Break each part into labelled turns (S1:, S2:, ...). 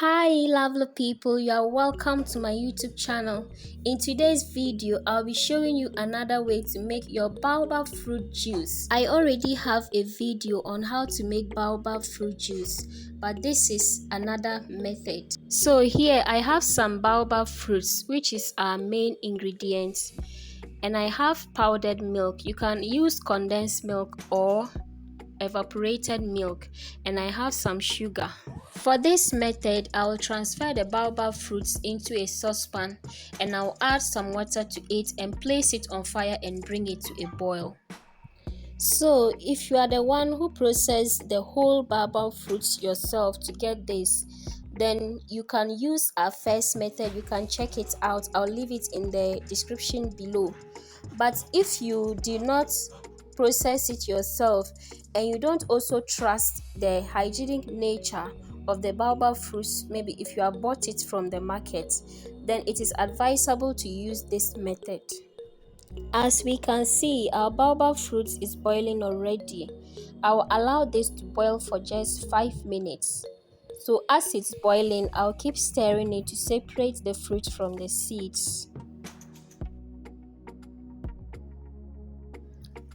S1: Hi lovely people, you are welcome to my YouTube channel. In today's video I'll be showing you another way to make your baobab fruit juice. I already have a video on how to make baobab fruit juice, but this is another method. So here I have some baobab fruits, which is our main ingredient, and I have powdered milk. You can use condensed milk or evaporated milk, and I have some sugar. For this method, I will transfer the baobab fruits into a saucepan and I'll add some water to it and place it on fire and bring it to a boil. So if you are the one who processed the whole baobab fruits yourself to get this, then you can use our first method. You can check it out. I'll leave it in the description below. But if you do not process it yourself and you don't also trust the hygienic nature of the baobab fruits, maybe if you have bought it from the market, then it is advisable to use this method. As we can see, our baobab fruit is boiling already. I will allow this to boil for just 5 minutes. So as it's boiling, I'll keep stirring it to separate the fruit from the seeds.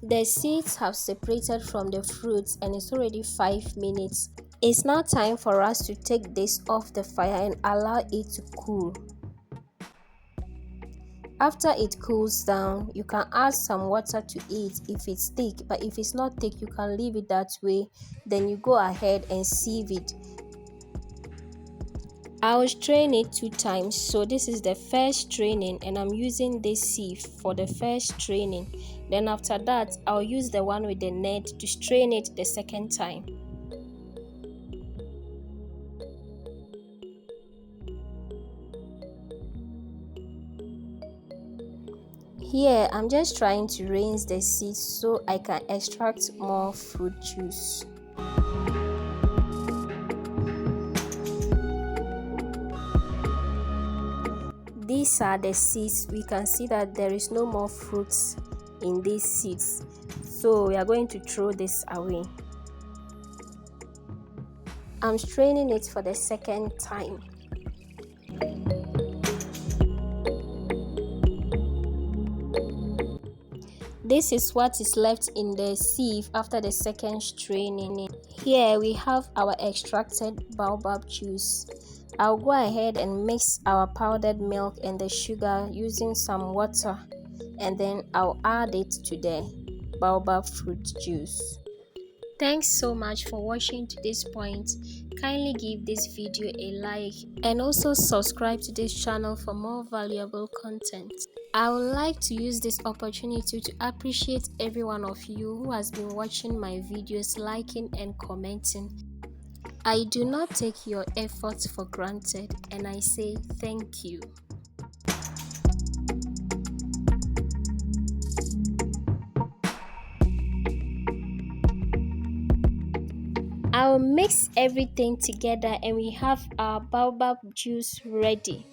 S1: The seeds have separated from the fruits and it's already 5 minutes. It's now time for us to take this off the fire and allow it to cool. After it cools down, you can add some water to it if it's thick, but if it's not thick, you can leave it that way. Then you go ahead and sieve it. I will strain it 2 times, so this is the first straining and I'm using this sieve for the first straining. Then after that, I'll use the one with the net to strain it the second time. Here, I'm just trying to rinse the seeds so I can extract more fruit juice. These are the seeds. We can see that there is no more fruits in these seeds, so we are going to throw this away. I'm straining it for the second time. This is what is left in the sieve after the second straining. Here we have our extracted baobab juice. I'll go ahead and mix our powdered milk and the sugar using some water, and then I'll add it to the baobab fruit juice. Thanks so much for watching to this point. Kindly give this video a like and also subscribe to this channel for more valuable content. I would like to use this opportunity to appreciate every one of you who has been watching my videos, liking and commenting. I do not take your efforts for granted and I say thank you. I'll mix everything together and we have our baobab juice ready.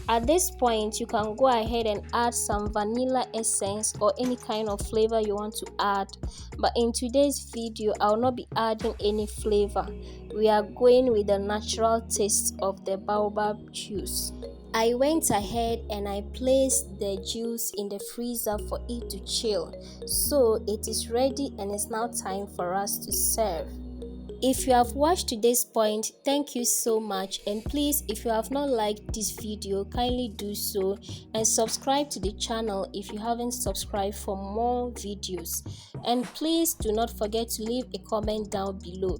S1: At this point, you can go ahead and add some vanilla essence or any kind of flavor you want to add. But in today's video, I will not be adding any flavor. We are going with the natural taste of the baobab juice. I went ahead and I placed the juice in the freezer for it to chill. So it is ready and it's now time for us to serve. If you have watched to this point, thank you so much, and please, if you have not liked this video, kindly do so and subscribe to the channel if you haven't subscribed for more videos, and please do not forget to leave a comment down below.